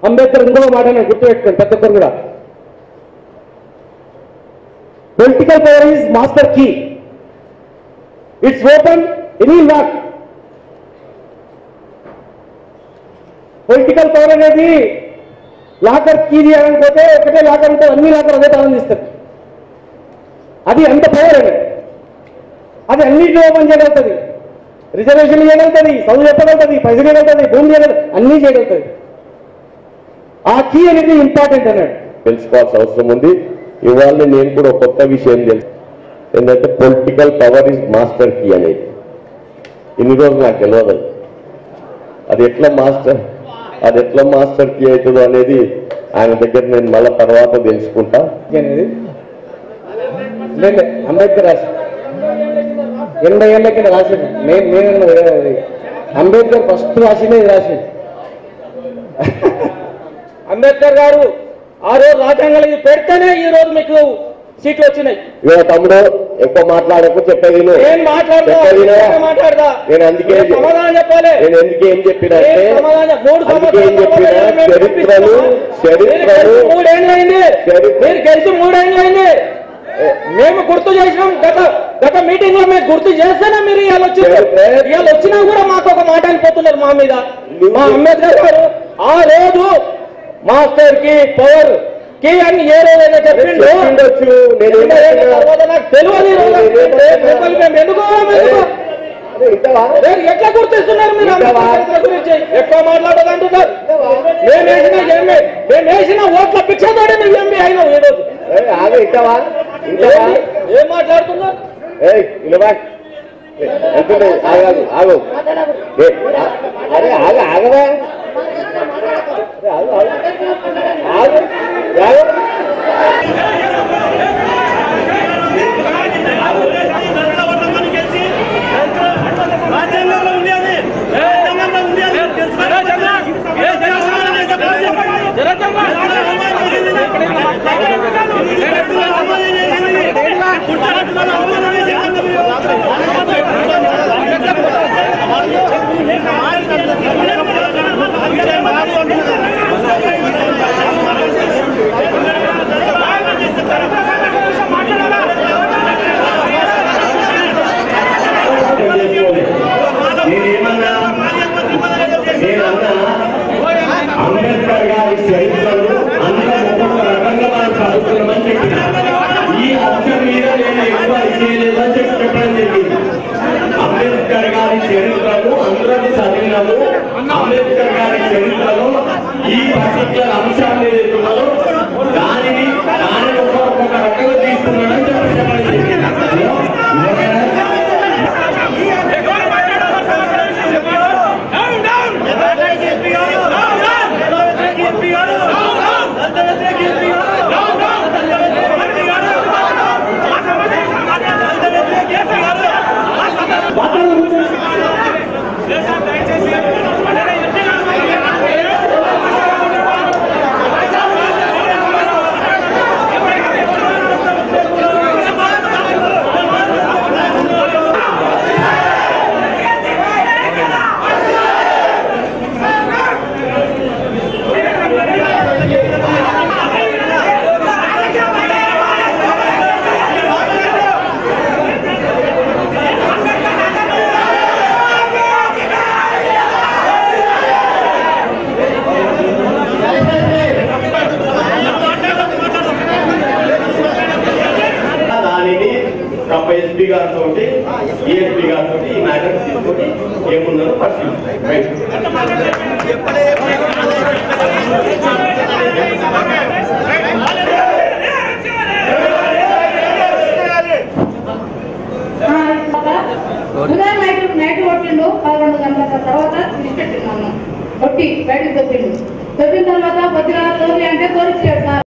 అంబేద్కర్ ఇంకో మాట నేను గుర్తుపెట్టుకోండి ప్రతి ఒక్కరు కూడా, political power is master key, it's open any lock. Political power అనేది లాకర్ కీ తీయాలనుకోతే ఒకటే లాకర్ ఉంటుంది, అన్ని లాకర్ అదే తాళం తీస్తారు. అది అంత పవర్ అని, అది అన్నింటిలో ఓపెన్ చేయగలుగుతుంది, రిజర్వేషన్ చేయగలుగుతుంది, చదువు చెప్పగలుగుతుంది, పైసలు చేయగలుగుతుంది, భూమి చేయగలుగుతుంది, అన్నీ చేయగలుగుతుంది. ఆ కీ అనేది ఇంపార్టెంట్ అన్నాడు. తెలుసుకోవాల్సిన అవసరం ఉంది. ఇవాళ నేను కూడా కొత్త విషయం తెలుసు, ఏంటంటే political power is master key అనేది. ఇన్ని రోజులు నాకు తెలియదు అది ఎట్లా మాస్టర్ కీ అవుతుందో అనేది ఆయన దగ్గర నేను మళ్ళా తర్వాత తెలుసుకుంటా. అంబేద్కర్ రాసి 80 ఏళ్ళ కింద రాసింది. నేను అంబేద్కర్ ఫస్ట్ రాసిందే రాసింది. అంబేద్కర్ గారు ఆ రోజు రాజ్యాంగాలు ఇది పెడితేనే ఈ రోజు మీకు సీట్లు వచ్చినాయి. ఇవాళ తమ్ముడు ఎక్కువ మాట్లాడకు, చెప్పేది నేను మాట్లాడదా, నేను అందుకే సమాధానం చెప్పాలి. నేను ఎందుకు ఏం చెప్పినంటే చరిత్రలు 3 ఏళ్ళు అయింది, మీరు గెలిచి 3 ఏళ్ళు అయింది. మేము గుర్తు చేసినాం, గత మీటింగ్ లో మేము గుర్తు చేస్తేనే మీరు ఇవాళ వచ్చినా కూడా మాకు ఒక మాట అనిపోతున్నారు మా మీద. మా అంబేద్కర్ గారు ఆ రోజు మాస్టర్ కి పవర్ కి అని ఏ రోజైనా చెప్పిండు తర్వాత నాకు తెలియదు. మేము ఎట్లా గుర్తిస్తున్నారు మీరు అంబేద్కర్ గురించి? ఎక్కువ మాట్లాడదంటున్నారు. మేము వేసిన ఓట్ల భిక్షతోనే నువ్వు ఎంపీ అయినావు. ఈ రోజు ఏం మాట్లాడుతున్నారు? ఆగవా అంబేద్కర్ గారి చరిత్రలు అందరూ ఒక్కొక్క రకంగా మనం చదువుతున్నామని చెప్పిన ఈ అంశం మీద నేను ఎక్కువ చేయలేదని చెప్పడం జరిగింది. అంబేద్కర్ గారి చరిత్రలు అందరూ చదివినాము. అంబేద్కర్ గారి చరిత్రలో ఈ పర్టికులర్ అంశాన్ని ఏదైతున్నారో దానిని ఒక్కొక్క రకంగా తీసుకున్నాడని చెప్పడం జరిగింది. ఎస్పీ గారితో ఏఎస్పీ గారితో ఈ మ్యాటర్ తీసుకొని ఏముందో పరిశీలిస్తాయి. ఉదయం నైట్ కొట్టిండు 11 గంటల తర్వాత తీసుకెట్టున్నాను కొట్టి బయటకు దొబ్బిండు. దొబ్బిన తర్వాత కొద్దిగా తోలి అంటే తోలిచ్చాడు సార్.